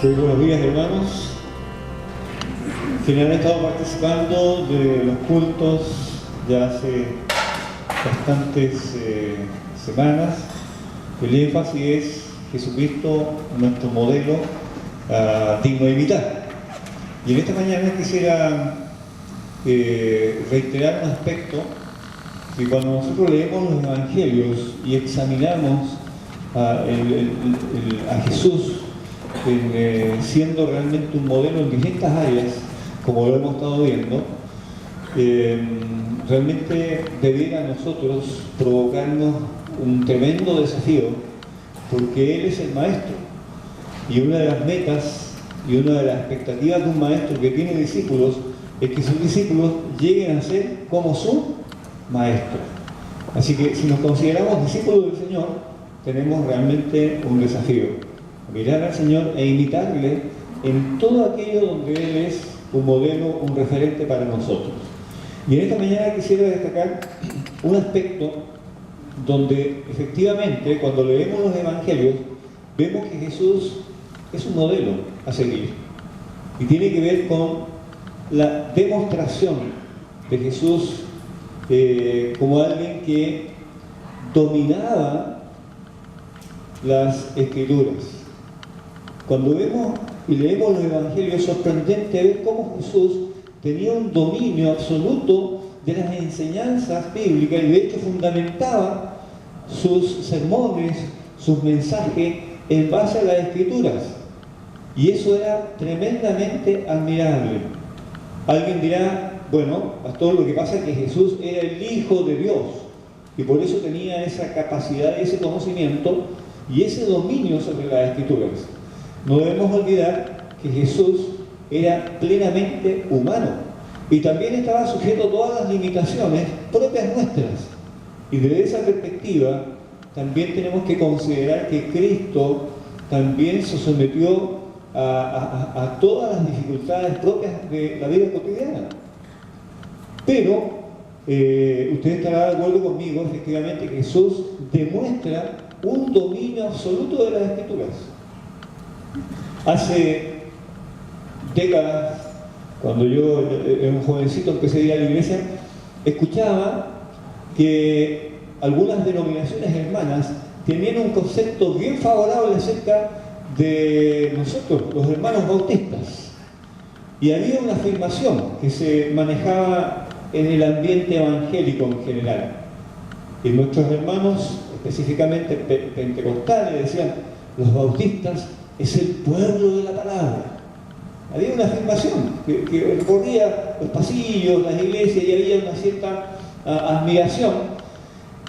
Muy buenos días, hermanos. Quienes han estado participando de los cultos ya hace bastantes semanas, el énfasis es Jesucristo, nuestro modelo digno de imitar. Y en esta mañana quisiera reiterar un aspecto que cuando nosotros leemos los evangelios y examinamos a Jesús siendo realmente un modelo en distintas áreas, como lo hemos estado viendo, realmente debiera a nosotros provocarnos un tremendo desafío, porque Él es el maestro, y una de las metas y una de las expectativas de un maestro que tiene discípulos es que sus discípulos lleguen a ser como su maestro. Así que si nos consideramos discípulos del Señor, tenemos realmente un desafío: mirar al Señor e imitarle en todo aquello donde Él es un modelo, un referente para nosotros. Y en esta mañana quisiera destacar un aspecto donde efectivamente cuando leemos los evangelios vemos que Jesús es un modelo a seguir, y tiene que ver con la demostración de Jesús como alguien que dominaba las Escrituras. Cuando vemos y leemos los evangelios, es sorprendente ver cómo Jesús tenía un dominio absoluto de las enseñanzas bíblicas, y de hecho fundamentaba sus sermones, sus mensajes en base a las Escrituras, y eso era tremendamente admirable. Alguien dirá: bueno, pastor, lo que pasa es que Jesús era el Hijo de Dios y por eso tenía esa capacidad, ese conocimiento y ese dominio sobre las Escrituras. No debemos olvidar que Jesús era plenamente humano y también estaba sujeto a todas las limitaciones propias nuestras. Y desde esa perspectiva también tenemos que considerar que Cristo también se sometió a todas las dificultades propias de la vida cotidiana. Pero usted estará de acuerdo conmigo, efectivamente, que Jesús demuestra un dominio absoluto de las Escrituras. Hace décadas, cuando yo era un jovencito, empecé a ir a la iglesia, escuchaba que algunas denominaciones hermanas tenían un concepto bien favorable acerca de nosotros, los hermanos bautistas. Y había una afirmación que se manejaba en el ambiente evangélico en general. Y nuestros hermanos, específicamente pentecostales, decían: los bautistas es el pueblo de la palabra. Había una afirmación que recorría los pasillos, las iglesias, y había una cierta admiración,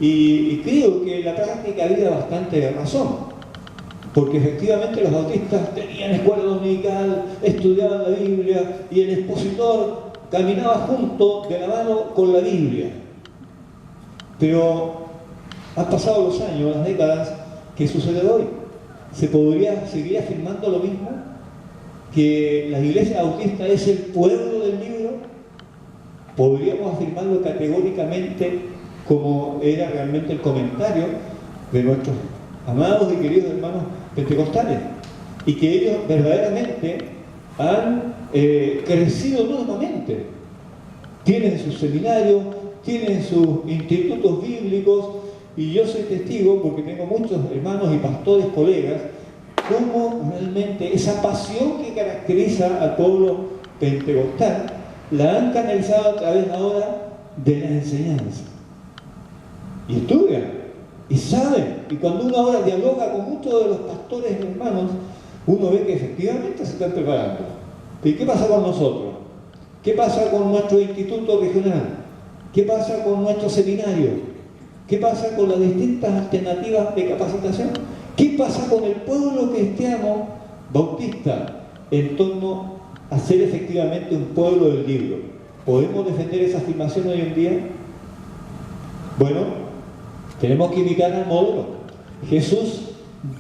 y creo que en la práctica había bastante razón, porque efectivamente los bautistas tenían escuela dominical, estudiaban la Biblia, y el expositor caminaba junto de la mano con la Biblia. Pero han pasado los años, las décadas. ¿Qué sucede hoy? ¿Se podría seguir afirmando lo mismo? ¿Que la iglesia bautista es el pueblo del libro? Podríamos afirmarlo categóricamente, como era realmente el comentario de nuestros amados y queridos hermanos pentecostales, y que ellos verdaderamente han crecido nuevamente. Tienen sus seminarios, tienen sus institutos bíblicos, y yo soy testigo, porque tengo muchos hermanos y pastores, colegas, cómo realmente esa pasión que caracteriza al pueblo pentecostal la han canalizado a través ahora de la enseñanza. Y estudian, y saben, y cuando uno ahora dialoga con muchos de los pastores hermanos, uno ve que efectivamente se están preparando. ¿Y qué pasa con nosotros? ¿Qué pasa con nuestro instituto regional? ¿Qué pasa con nuestro seminario? ¿Qué pasa con las distintas alternativas de capacitación? ¿Qué pasa con el pueblo cristiano bautista en torno a ser efectivamente un pueblo del libro? ¿Podemos defender esa afirmación hoy en día? Bueno, tenemos que imitar al modelo. Jesús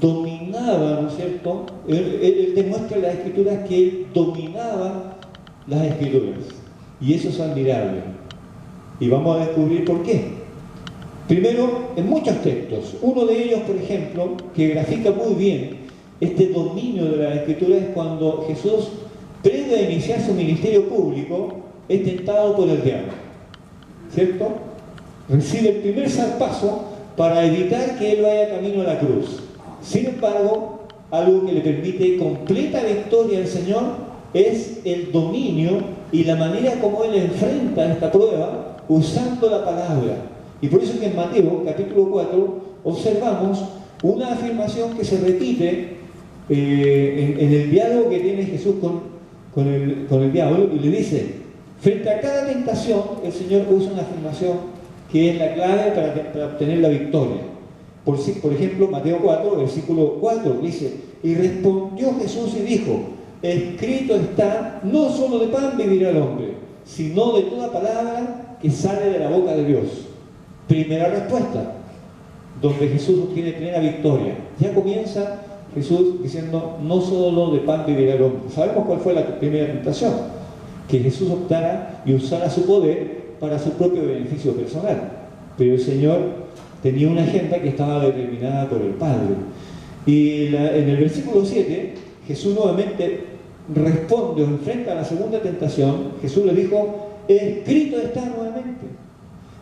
dominaba, ¿no es cierto? Él demuestra en las Escrituras que Él dominaba las Escrituras. Y eso es admirable. Y vamos a descubrir por qué. Primero, en muchos textos. Uno de ellos, por ejemplo, que grafica muy bien este dominio de la Escritura es cuando Jesús, previo a iniciar su ministerio público, es tentado por el diablo, ¿cierto? Recibe el primer zarpazo para evitar que él vaya camino a la cruz. Sin embargo, algo que le permite completa victoria al Señor es el dominio y la manera como él enfrenta esta prueba usando la palabra. Y por eso que en Mateo capítulo 4 observamos una afirmación que se repite en el diálogo que tiene Jesús con el diablo, y le dice, frente a cada tentación, el Señor usa una afirmación que es la clave para obtener la victoria. Por ejemplo, Mateo 4, versículo 4, dice, y respondió Jesús y dijo, escrito está, no solo de pan vivirá el hombre, sino de toda palabra que sale de la boca de Dios. Primera respuesta, donde Jesús obtiene plena victoria. Ya comienza Jesús diciendo, no solo de pan vivirá el hombre. Sabemos cuál fue la primera tentación, que Jesús optara y usara su poder para su propio beneficio personal. Pero el Señor tenía una agenda que estaba determinada por el Padre. Y en el versículo 7, Jesús nuevamente responde o enfrenta a la segunda tentación. Jesús le dijo, escrito está nuevamente.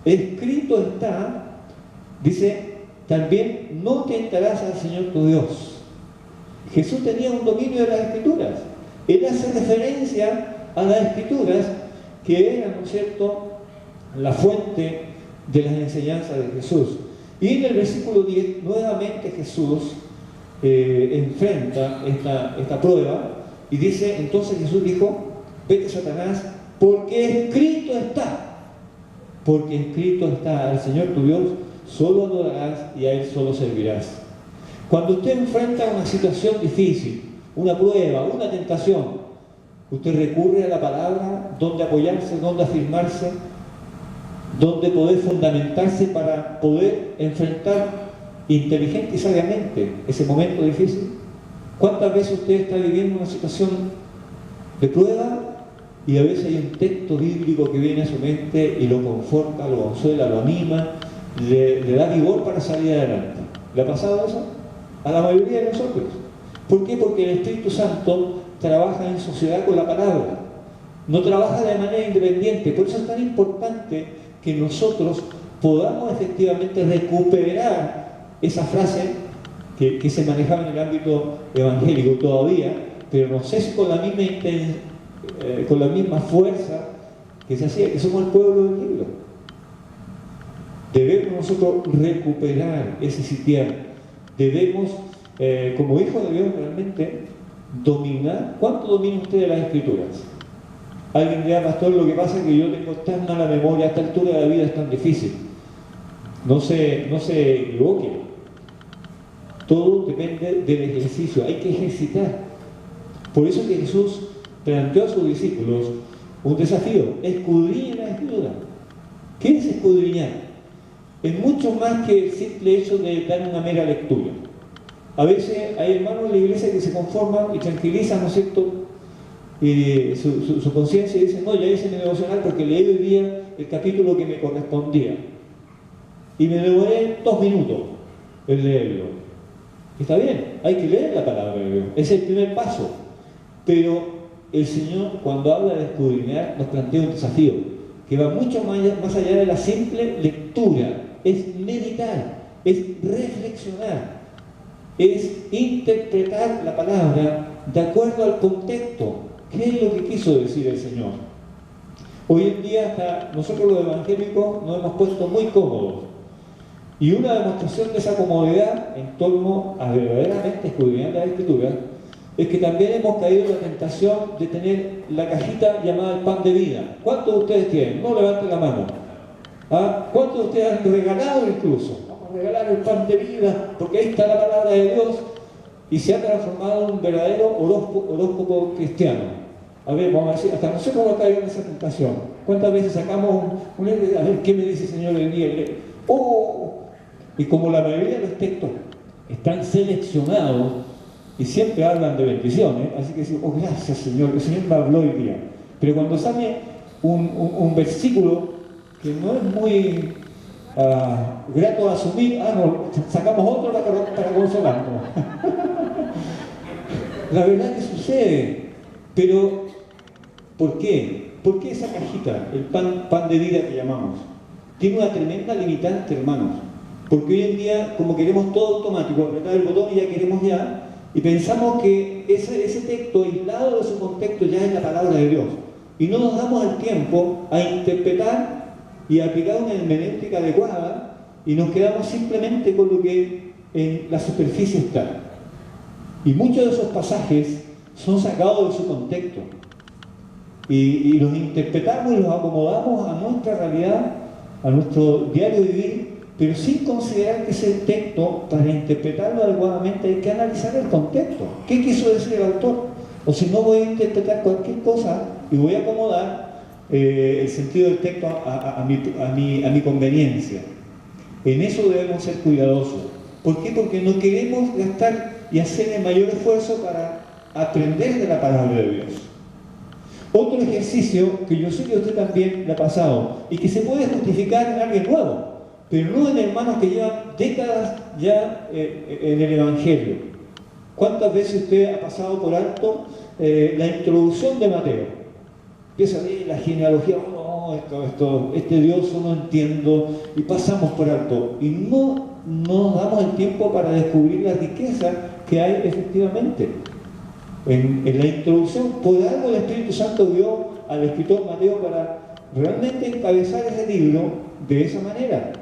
Escrito está, dice, también no tentarás al Señor tu Dios. Jesús tenía un dominio de las Escrituras. Él hace referencia a las Escrituras que eran, ¿no es cierto?, la fuente de las enseñanzas de Jesús. Y en el versículo 10, nuevamente Jesús enfrenta esta prueba y dice, entonces Jesús dijo, vete Satanás, porque escrito está, al Señor tu Dios solo adorarás y a Él solo servirás. Cuando usted enfrenta una situación difícil, una prueba, una tentación, usted recurre a la palabra, donde apoyarse, donde afirmarse, donde poder fundamentarse para poder enfrentar inteligente y sabiamente ese momento difícil. ¿Cuántas veces usted está viviendo una situación de prueba y a veces hay un texto bíblico que viene a su mente y lo conforta, lo consuela, lo anima, le da vigor para salir adelante? ¿Le ha pasado eso? A la mayoría de nosotros. ¿Por qué? Porque el Espíritu Santo trabaja en sociedad con la palabra, no trabaja de manera independiente. Por eso es tan importante que nosotros podamos efectivamente recuperar esa frase que se manejaba en el ámbito evangélico todavía, pero no sé si con la misma fuerza que se hacía, que somos el pueblo del libro. Debemos nosotros recuperar ese sitial. Debemos, como hijos de Dios, realmente dominar. ¿Cuánto domina usted de las Escrituras? Alguien dirá, pastor, lo que pasa es que yo tengo tan mala memoria, a esta altura de la vida es tan difícil. No se equivoque. Todo depende del ejercicio, hay que ejercitar. Por eso que Jesús planteó a sus discípulos un desafío: escudriñen la Escritura. ¿Qué es escudriñar? Es mucho más que el simple hecho de dar una mera lectura. A veces hay hermanos en la iglesia que se conforman y tranquilizan, ¿no es cierto?, su conciencia, y dicen, no, ya hice mi devocional porque leí hoy día el capítulo que me correspondía y me demoré 2 minutos en leerlo. Está bien, hay que leer la palabra de Dios, es el primer paso. Pero el Señor, cuando habla de escudriñar, nos plantea un desafío que va mucho más allá de la simple lectura. Es meditar, es reflexionar, es interpretar la palabra de acuerdo al contexto. ¿Qué es lo que quiso decir el Señor? Hoy en día hasta nosotros los evangélicos nos hemos puesto muy cómodos. Y una demostración de esa comodidad en torno a verdaderamente escudriñar las Escrituras es que también hemos caído en la tentación de tener la cajita llamada el pan de vida. ¿Cuántos de ustedes tienen? No levanten la mano. ¿Ah? ¿Cuántos de ustedes han regalado incluso? Vamos a regalar el pan de vida porque ahí está la palabra de Dios, y se ha transformado en un verdadero horóscopo cristiano. A ver, vamos a decir, hasta nosotros hemos caído en esa tentación. ¿Cuántas veces sacamos a ver qué me dice el Señor el día? Y como la mayoría de los textos están seleccionados y siempre hablan de bendiciones, así que decimos, gracias Señor, el Señor me habló hoy día. Pero cuando sale un versículo que no es muy grato a asumir, no, sacamos otro para consolarnos. la verdad que sucede, pero ¿por qué? ¿Por qué esa cajita, el pan de vida que llamamos, tiene una tremenda limitante, hermanos? Porque hoy en día, como queremos todo automático, apretar el botón y ya queremos ya, y pensamos que ese texto aislado de su contexto ya es la palabra de Dios. Y no nos damos el tiempo a interpretar y a aplicar una hermenéutica adecuada, y nos quedamos simplemente con lo que en la superficie está. Y muchos de esos pasajes son sacados de su contexto. Y los interpretamos y los acomodamos a nuestra realidad, a nuestro diario vivir, pero sin considerar que ese texto, para interpretarlo adecuadamente, hay que analizar el contexto. ¿Qué quiso decir el autor? O si no, voy a interpretar cualquier cosa y voy a acomodar el sentido del texto a mi conveniencia. En eso debemos ser cuidadosos. ¿Por qué? Porque no queremos gastar y hacer el mayor esfuerzo para aprender de la palabra de Dios. Otro ejercicio que yo sé que a usted también le ha pasado y que se puede justificar en alguien nuevo, pero no en hermanos que llevan décadas ya en el Evangelio. ¿Cuántas veces usted ha pasado por alto la introducción de Mateo? Empieza a ver la genealogía, este Dios no entiendo, y pasamos por alto. Y no nos damos el tiempo para descubrir la riqueza que hay efectivamente. En la introducción, por algo el Espíritu Santo dio al escritor Mateo para realmente encabezar ese libro de esa manera,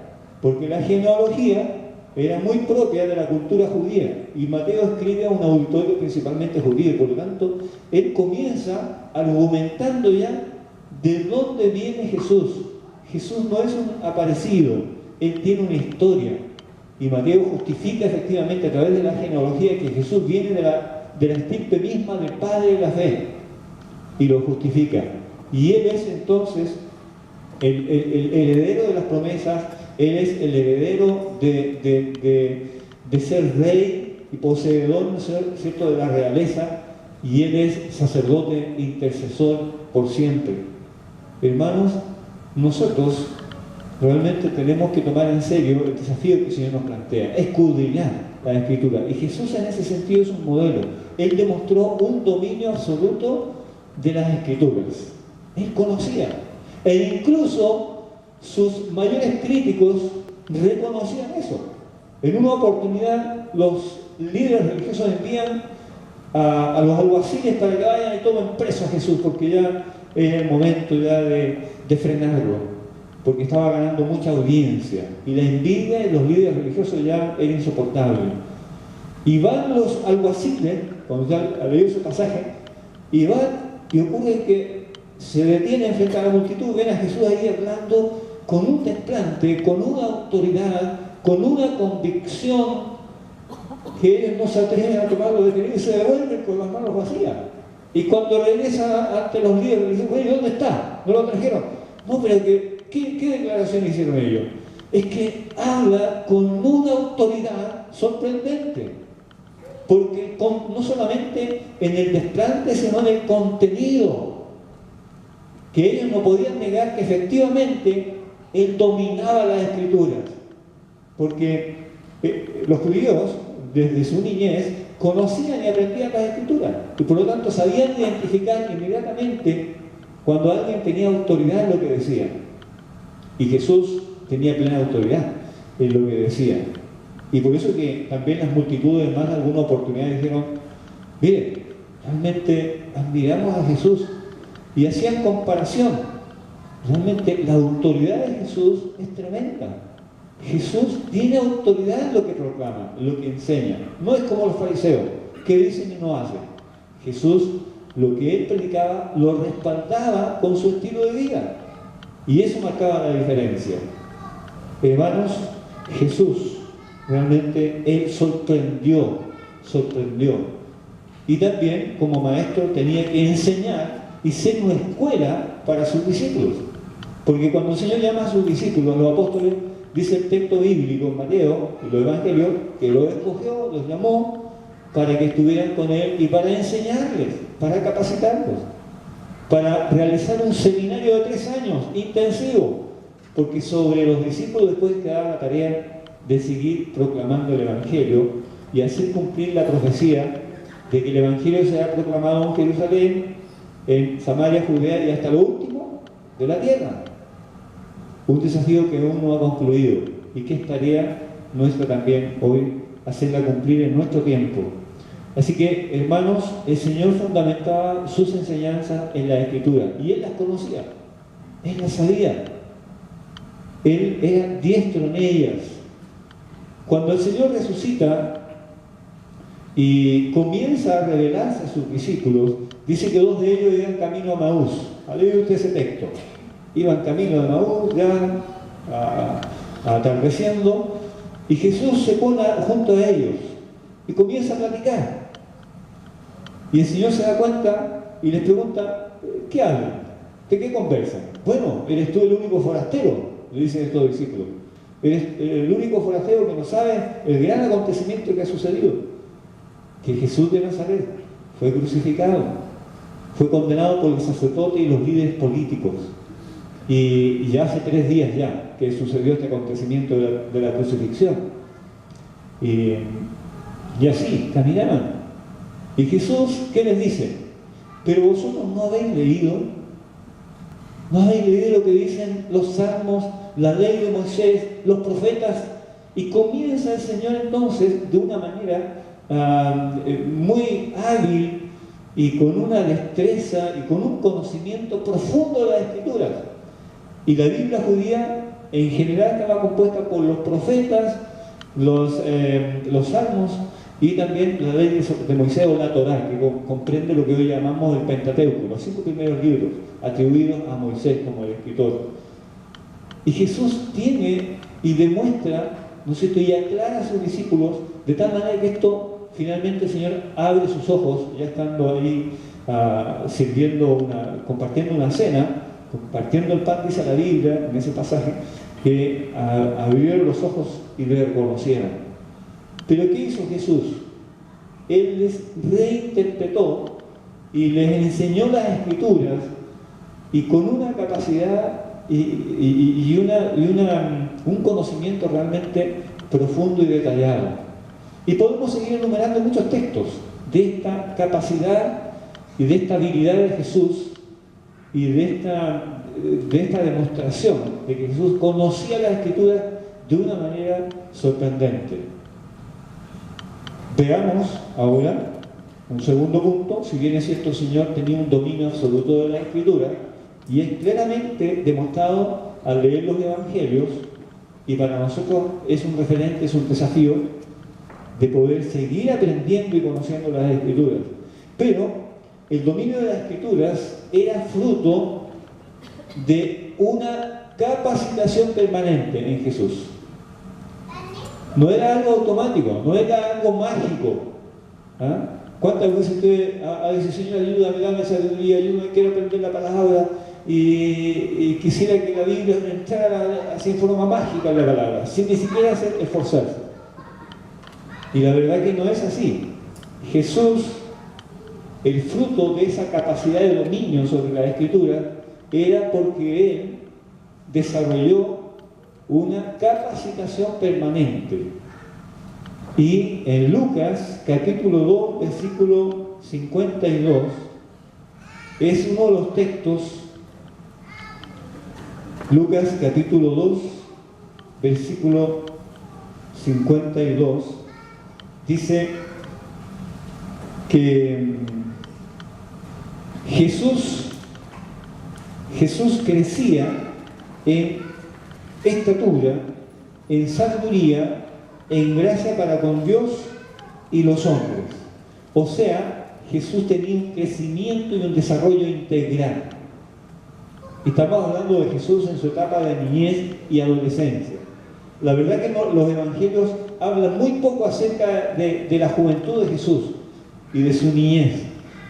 porque la genealogía era muy propia de la cultura judía, y Mateo escribe a un auditorio principalmente judío, y por lo tanto, él comienza argumentando ya de dónde viene Jesús. Jesús no es un aparecido, él tiene una historia, y Mateo justifica efectivamente a través de la genealogía que Jesús viene de la estirpe misma del Padre de la fe, y lo justifica. Y él es entonces el heredero de las promesas, él es el heredero de ser rey y poseedor, ¿cierto?, de la realeza, y él es sacerdote intercesor por siempre. Hermanos, nosotros realmente tenemos que tomar en serio el desafío que el Señor nos plantea, escudriñar la Escritura. Y Jesús en ese sentido es un modelo. Él demostró un dominio absoluto de las Escrituras. Él conocía. E incluso sus mayores críticos reconocían eso. En una oportunidad, los líderes religiosos envían a los alguaciles para que vayan y tomen preso a Jesús, porque ya es el momento ya de frenarlo, porque estaba ganando mucha audiencia, y la envidia de los líderes religiosos ya era insoportable. Y van los alguaciles, cuando ya leí ese pasaje, y van, y ocurre que se detienen frente a la multitud, ven a Jesús ahí hablando con un templante, con una autoridad, con una convicción que ellos no se atreven a tomarlo detenido y se devuelven con las manos vacías. Y cuando regresa ante los líderes religiosos, bueno, ¿dónde está? ¿No lo trajeron? No, pero ¿qué declaración hicieron ellos? Es que habla con una autoridad sorprendente, porque no solamente en el desplante, sino en el contenido, que ellos no podían negar que efectivamente él dominaba las Escrituras, porque los judíos desde su niñez conocían y aprendían las Escrituras, y por lo tanto sabían identificar inmediatamente cuando alguien tenía autoridad en lo que decía. Y Jesús tenía plena autoridad en lo que decía. Y por eso que también las multitudes, en más de alguna oportunidad, dijeron: miren, realmente admiramos a Jesús. Y hacían comparación. Realmente la autoridad de Jesús es tremenda. Jesús tiene autoridad en lo que proclama, en lo que enseña. No es como los fariseos, que dicen y no hacen. Jesús, lo que él predicaba, lo respaldaba con su estilo de vida. Y eso marcaba la diferencia. Hermanos, Jesús, realmente, él sorprendió. Y también, como maestro, tenía que enseñar y ser una escuela para sus discípulos. Porque cuando el Señor llama a sus discípulos, a los apóstoles, dice el texto bíblico en Mateo y los evangelios, que los escogió, los llamó para que estuvieran con él y para enseñarles, para capacitarlos, para realizar un seminario de 3 años intensivo, porque sobre los discípulos después quedaba la tarea de seguir proclamando el evangelio y hacer cumplir la profecía de que el Evangelio sea proclamado en Jerusalén, en Samaria, Judea y hasta lo último de la tierra. Un desafío que aún no ha concluido y que es tarea nuestra también hoy hacerla cumplir en nuestro tiempo. Así que, hermanos, el Señor fundamentaba sus enseñanzas en la Escritura y Él las conocía, Él las sabía, Él era diestro en ellas. Cuando el Señor resucita y comienza a revelarse a sus discípulos, dice que 2 de ellos iban camino a Maús. ¿Ha leído usted ese texto? Iban camino a Maús, ya atardeciendo, y Jesús se pone junto a ellos y comienza a platicar. Y el Señor se da cuenta y les pregunta, ¿qué hablan? ¿De qué conversan? Bueno, eres tú el único forastero, le dicen estos discípulos. Eres el único forastero que no sabe el gran acontecimiento que ha sucedido. Que Jesús de Nazaret fue crucificado, fue condenado por el sacerdote y los líderes políticos. Y ya hace 3 días ya que sucedió este acontecimiento de la crucifixión. Y así caminaban. Y Jesús, ¿qué les dice? Pero vosotros no habéis leído lo que dicen los salmos, la ley de Moisés, los profetas. Y comienza el Señor entonces de una manera muy hábil y con una destreza y con un conocimiento profundo de las Escrituras. Y la Biblia judía en general estaba compuesta por los profetas, los salmos y también la ley de Moisés o la Torá, que comprende lo que hoy llamamos el Pentateuco, los 5 primeros libros atribuidos a Moisés como el escritor. Y Jesús tiene y demuestra, ¿no es cierto?, y aclara a sus discípulos de tal manera que esto finalmente el Señor abre sus ojos, ya estando ahí compartiendo una cena, compartiendo el pan, dice la Biblia en ese pasaje, que abrieron los ojos y le reconocieron. Pero ¿qué hizo Jesús? Él les reinterpretó y les enseñó las Escrituras, y con una capacidad y un conocimiento realmente profundo y detallado. Y podemos seguir enumerando muchos textos de esta capacidad y de esta habilidad de Jesús y de esta demostración de que Jesús conocía las Escrituras de una manera sorprendente. Veamos ahora un segundo punto. Si bien es cierto, el Señor tenía un dominio absoluto de la Escritura, y es claramente demostrado al leer los Evangelios, y para nosotros es un referente, es un desafío de poder seguir aprendiendo y conociendo las Escrituras. Pero el dominio de las Escrituras era fruto de una capacitación permanente en Jesús. No era algo automático, no era algo mágico. ¿Cuántas veces usted dice, Señor, ayúdame, dame sabiduría, ayúdame, quiero aprender la palabra, y quisiera que la Biblia entrara así en forma mágica en la palabra, sin ni siquiera esforzarse? Y la verdad que no es así. Jesús, el fruto de esa capacidad de dominio sobre la Escritura, era porque Él desarrolló una capacitación permanente. Y en Lucas capítulo 2 versículo 52 es uno de los textos. Lucas capítulo 2 versículo 52 dice que Jesús crecía en estatura, en sabiduría, en gracia para con Dios y los hombres. O sea, Jesús tenía un crecimiento y un desarrollo integral. Estamos hablando de Jesús en su etapa de niñez y adolescencia. La verdad que los evangelios hablan muy poco acerca de la juventud de Jesús y de su niñez.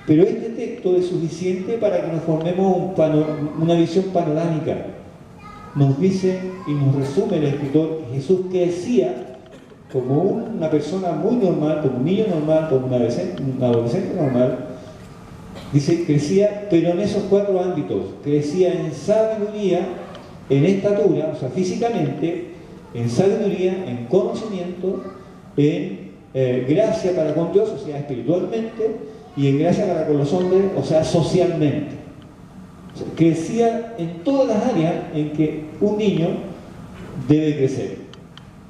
Pero este texto es suficiente para que nos formemos una visión panorámica. Nos dice y nos resume el escritor que Jesús crecía como una persona muy normal, como un niño normal, como un adolescente normal. Dice, crecía, pero en esos 4 ámbitos. Crecía en sabiduría, en estatura, o sea, físicamente, en sabiduría, en conocimiento, en gracia para con Dios, o sea, espiritualmente, y en gracia para con los hombres, o sea, socialmente. O sea, crecía en todas las áreas en que un niño debe crecer.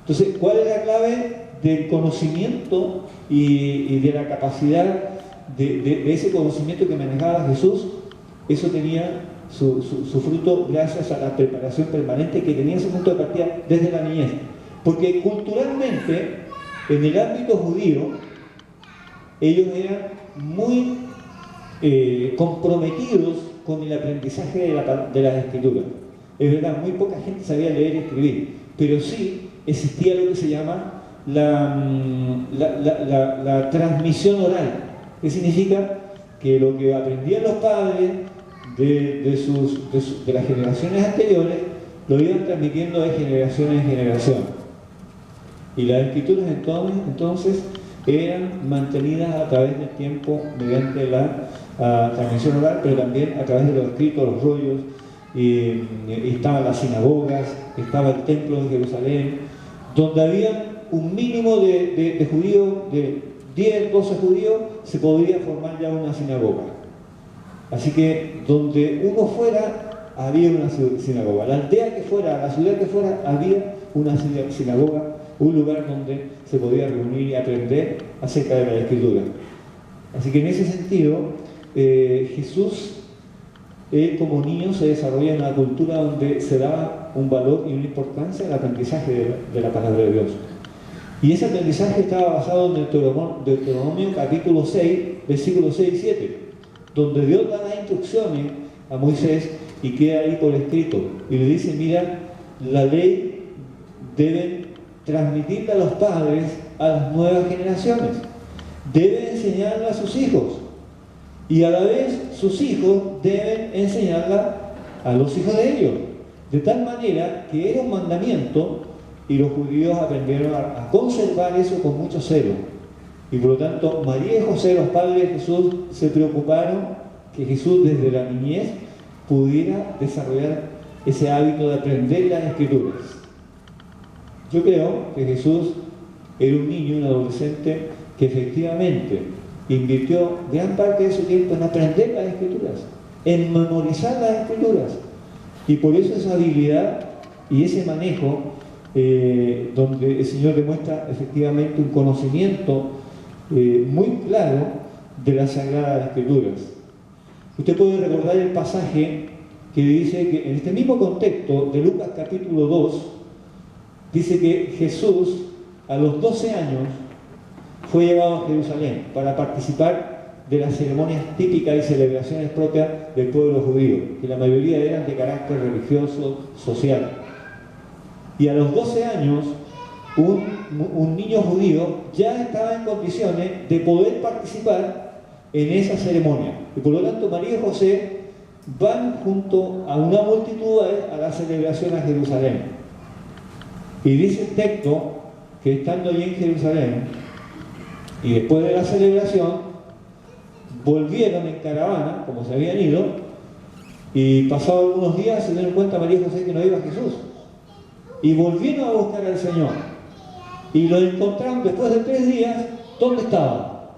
Entonces, ¿cuál es la clave del conocimiento y de la capacidad de ese conocimiento que manejaba Jesús? Eso tenía su fruto gracias a la preparación permanente que tenía ese punto de partida desde la niñez. Porque culturalmente, en el ámbito judío, ellos eran muy comprometidos con el aprendizaje de las escrituras. Es verdad, muy poca gente sabía leer y escribir, pero sí existía lo que se llama la transmisión oral, que significa que lo que aprendían los padres de las generaciones anteriores lo iban transmitiendo de generación en generación. Y las escrituras entonces eran mantenidas a través del tiempo mediante la transmisión oral, pero también a través de los escritos, los rollos. Y estaban las sinagogas, estaba el templo de Jerusalén, donde había un mínimo de judíos, de 10, 12 judíos, se podría formar ya una sinagoga. Así que donde uno fuera, había una sinagoga. La aldea que fuera, la ciudad que fuera, había una sinagoga, un lugar donde se podía reunir y aprender acerca de la Escritura. Así que en ese sentido, Jesús, él como niño se desarrolla en una cultura donde se daba un valor y una importancia al aprendizaje de la palabra de Dios. Y ese aprendizaje estaba basado en Deuteronomio capítulo 6, versículos 6 y 7, donde Dios da las instrucciones a Moisés y queda ahí por escrito. Y le dice, mira, la ley deben transmitirla a los padres a las nuevas generaciones. Deben enseñarla a sus hijos. Y a la vez sus hijos deben enseñarla a los hijos de ellos. De tal manera que era un mandamiento y los judíos aprendieron a conservar eso con mucho celo. Y por lo tanto, María y José, los padres de Jesús, se preocuparon que Jesús desde la niñez pudiera desarrollar ese hábito de aprender las Escrituras. Yo creo que Jesús era un niño, un adolescente que efectivamente invirtió gran parte de su tiempo en aprender las Escrituras, en memorizar las Escrituras. Y por eso esa habilidad y ese manejo, donde el Señor demuestra efectivamente un conocimiento muy claro de las Sagradas Escrituras. Usted puede recordar el pasaje que dice que en este mismo contexto de Lucas capítulo 2, dice que Jesús a los 12 años fue llevado a Jerusalén para participar de las ceremonias típicas y celebraciones propias del pueblo judío, que la mayoría eran de carácter religioso, social. Y a los 12 años, un niño judío ya estaba en condiciones de poder participar en esa ceremonia. Y por lo tanto, María y José van junto a una multitud a la celebración a Jerusalén. Y dice el texto que estando allí en Jerusalén, y después de la celebración, volvieron en caravana, como se habían ido, y pasados algunos días se dieron cuenta María y José que no iba Jesús. Y volvieron a buscar al Señor. Y lo encontraron después de 3 días, ¿dónde estaba?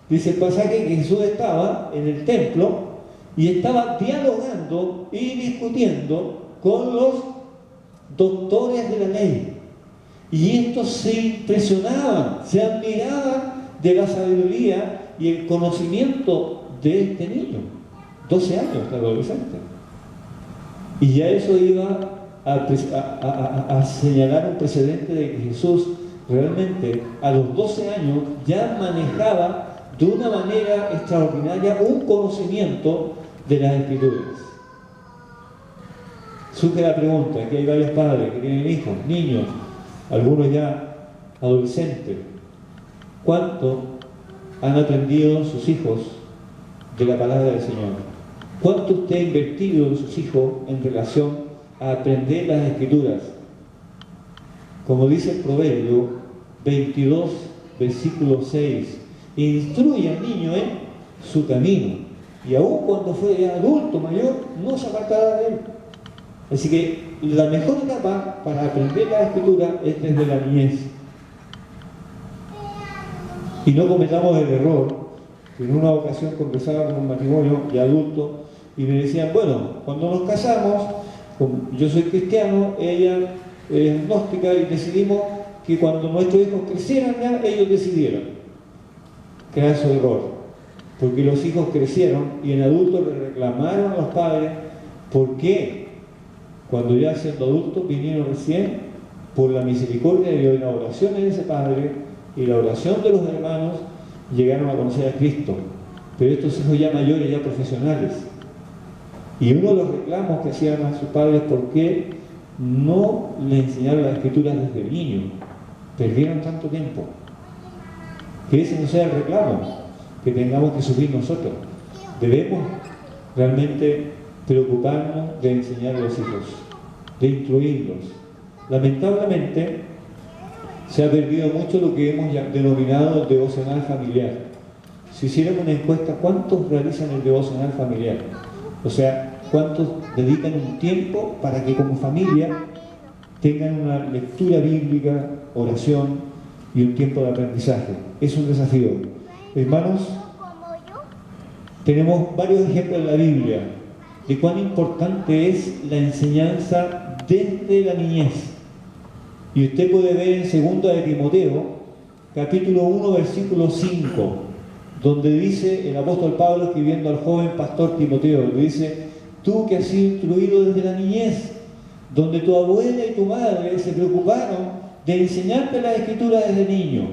Dice el pasaje que Jesús estaba en el templo y estaba dialogando y discutiendo con los doctores de la ley. Y estos se impresionaban, se admiraban de la sabiduría y el conocimiento de este niño, 12 años, adolescente. Y ya eso iba a señalar un precedente de que Jesús realmente a los 12 años ya manejaba de una manera extraordinaria un conocimiento de las Escrituras. Surge la pregunta, aquí hay varios padres que tienen hijos, niños, algunos ya adolescentes. ¿Cuánto han aprendido sus hijos de la palabra del Señor? ¿Cuánto usted ha invertido en sus hijos en relación a aprender las Escrituras? Como dice el Proverbio 22, versículo 6, instruye al niño en su camino, y aun cuando fue ya adulto, mayor, no se apartará de él. Así que la mejor etapa para aprender la Escritura es desde la niñez. Y no cometamos el error, que en una ocasión conversaba con un matrimonio de adultos y me decían, bueno, cuando nos casamos, yo soy cristiano, ella es agnóstica y decidimos que cuando nuestros hijos crecieran ya, ellos decidieran. Craso error, porque los hijos crecieron y en adultos le reclamaron a los padres por qué, cuando ya siendo adultos vinieron recién, por la misericordia de Dios y la oración de ese padre y la oración de los hermanos, llegaron a conocer a Cristo. Pero estos hijos ya mayores, ya profesionales. Y uno de los reclamos que hacían a sus padres, ¿por qué no le enseñaron las escrituras desde niño? Perdieron tanto tiempo. Que ese no sea el reclamo que tengamos que sufrir nosotros. Debemos realmente preocuparnos de enseñar a los hijos, de instruirlos. Lamentablemente se ha perdido mucho lo que hemos denominado el devocional familiar. Si hiciéramos una encuesta, ¿cuántos realizan el devocional familiar? O sea, ¿cuántos dedican un tiempo para que como familia tengan una lectura bíblica, oración y un tiempo de aprendizaje? Es un desafío. Hermanos, tenemos varios ejemplos en la Biblia de cuán importante es la enseñanza desde la niñez. Y usted puede ver en 2 de Timoteo, capítulo 1, versículo 5, donde dice el apóstol Pablo escribiendo al joven pastor Timoteo, le dice, tú que has sido instruido desde la niñez, donde tu abuela y tu madre se preocuparon de enseñarte las escrituras desde niño,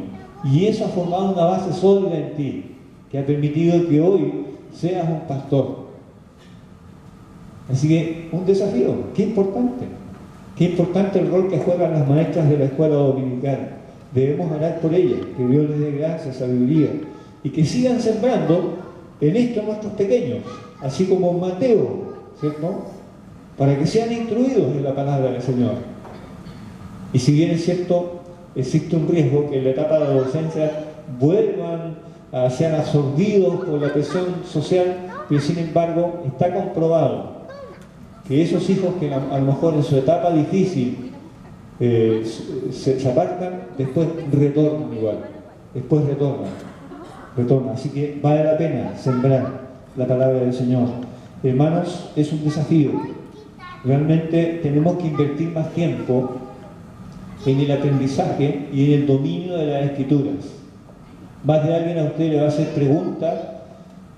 y eso ha formado una base sólida en ti, que ha permitido que hoy seas un pastor. Así que un desafío, qué importante. Qué importante el rol que juegan las maestras de la escuela dominical. Debemos orar por ellas, que Dios les dé gracia, sabiduría, y que sigan sembrando en esto nuestros pequeños, así como Mateo, ¿cierto? Para que sean instruidos en la palabra del Señor. Y si bien es cierto, existe un riesgo que en la etapa de adolescencia sean absorbidos por la presión social, pero sin embargo está comprobado que esos hijos que a lo mejor en su etapa difícil se apartan, después retornan igual, después retornan. Así que vale la pena sembrar la palabra del Señor. Hermanos, es un desafío. Realmente tenemos que invertir más tiempo en el aprendizaje y en el dominio de las Escrituras. Más de alguien a usted le va a hacer preguntas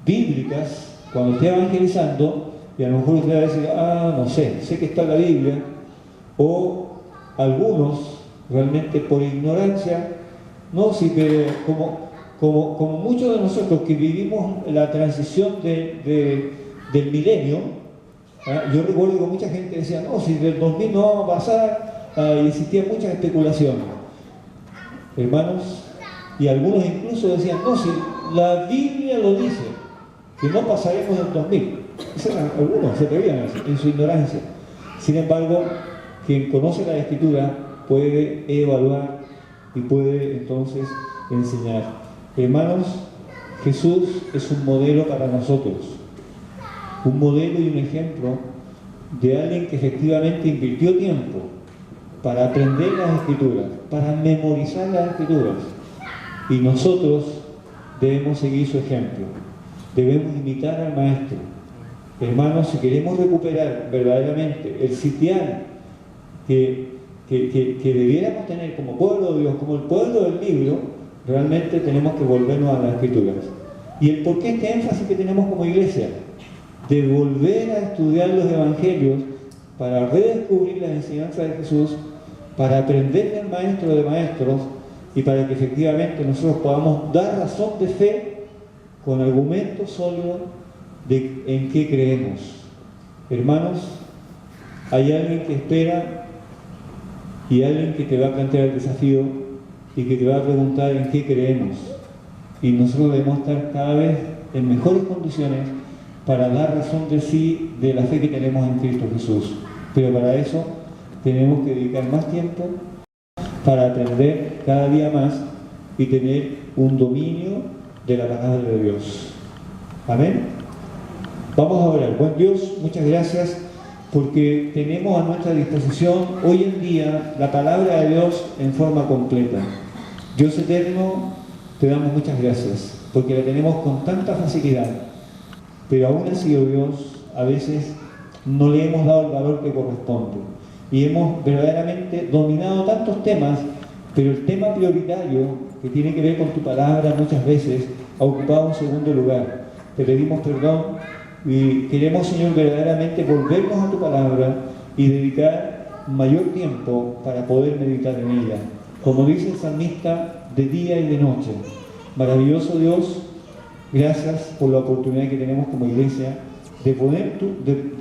bíblicas cuando esté evangelizando, y a lo mejor usted va a decir, no sé que está en la Biblia, o algunos realmente por ignorancia, no, sí, pero como muchos de nosotros que vivimos la transición del milenio, yo recuerdo que mucha gente decía, no, si del 2000 no va a pasar, y existían muchas especulaciones. Hermanos, y algunos incluso decían, no, si la Biblia lo dice, que no pasaremos del 2000. Algunos se atrevían a decir, en su ignorancia. Sin embargo, quien conoce la Escritura puede evaluar y puede entonces enseñar. Hermanos, Jesús es un modelo para nosotros, un modelo y un ejemplo de alguien que efectivamente invirtió tiempo para aprender las Escrituras, para memorizar las Escrituras, y nosotros debemos seguir su ejemplo, debemos imitar al Maestro. Hermanos, si queremos recuperar verdaderamente el sitial que debiéramos tener como pueblo de Dios, como el pueblo del libro, realmente tenemos que volvernos a las Escrituras. ¿Y el por qué este énfasis que tenemos como iglesia? De volver a estudiar los evangelios para redescubrir las enseñanzas de Jesús, para aprender del Maestro de Maestros y para que efectivamente nosotros podamos dar razón de fe con argumentos sólidos de en qué creemos. Hermanos, hay alguien que espera y alguien que te va a plantear el desafío y que te va a preguntar en qué creemos. Y nosotros debemos estar cada vez en mejores condiciones para dar razón de sí de la fe que tenemos en Cristo Jesús. Pero para eso tenemos que dedicar más tiempo para aprender cada día más y tener un dominio de la palabra de Dios. Amén. Vamos a orar. Buen Dios, muchas gracias porque tenemos a nuestra disposición hoy en día la palabra de Dios en forma completa. Dios eterno, te damos muchas gracias, porque la tenemos con tanta facilidad, pero aún así, oh Dios, a veces no le hemos dado el valor que corresponde y hemos verdaderamente dominado tantos temas, pero el tema prioritario que tiene que ver con tu palabra muchas veces ha ocupado un segundo lugar. Te pedimos perdón y queremos, Señor, verdaderamente volvernos a tu palabra y dedicar mayor tiempo para poder meditar en ella. Como dice el salmista, de día y de noche. Maravilloso Dios, gracias por la oportunidad que tenemos como iglesia de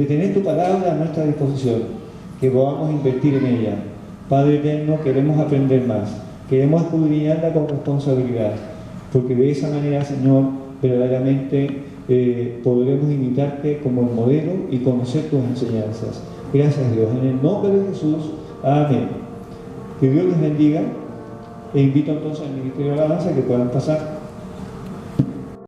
tener tu palabra a nuestra disposición, que podamos invertir en ella. Padre eterno, queremos aprender más, queremos escudriñarla con responsabilidad, porque de esa manera, Señor, verdaderamente podremos imitarte como el modelo y conocer tus enseñanzas. Gracias, Dios. En el nombre de Jesús. Amén. Que Dios les bendiga. E invito entonces al Ministerio de Alabanza que puedan pasar.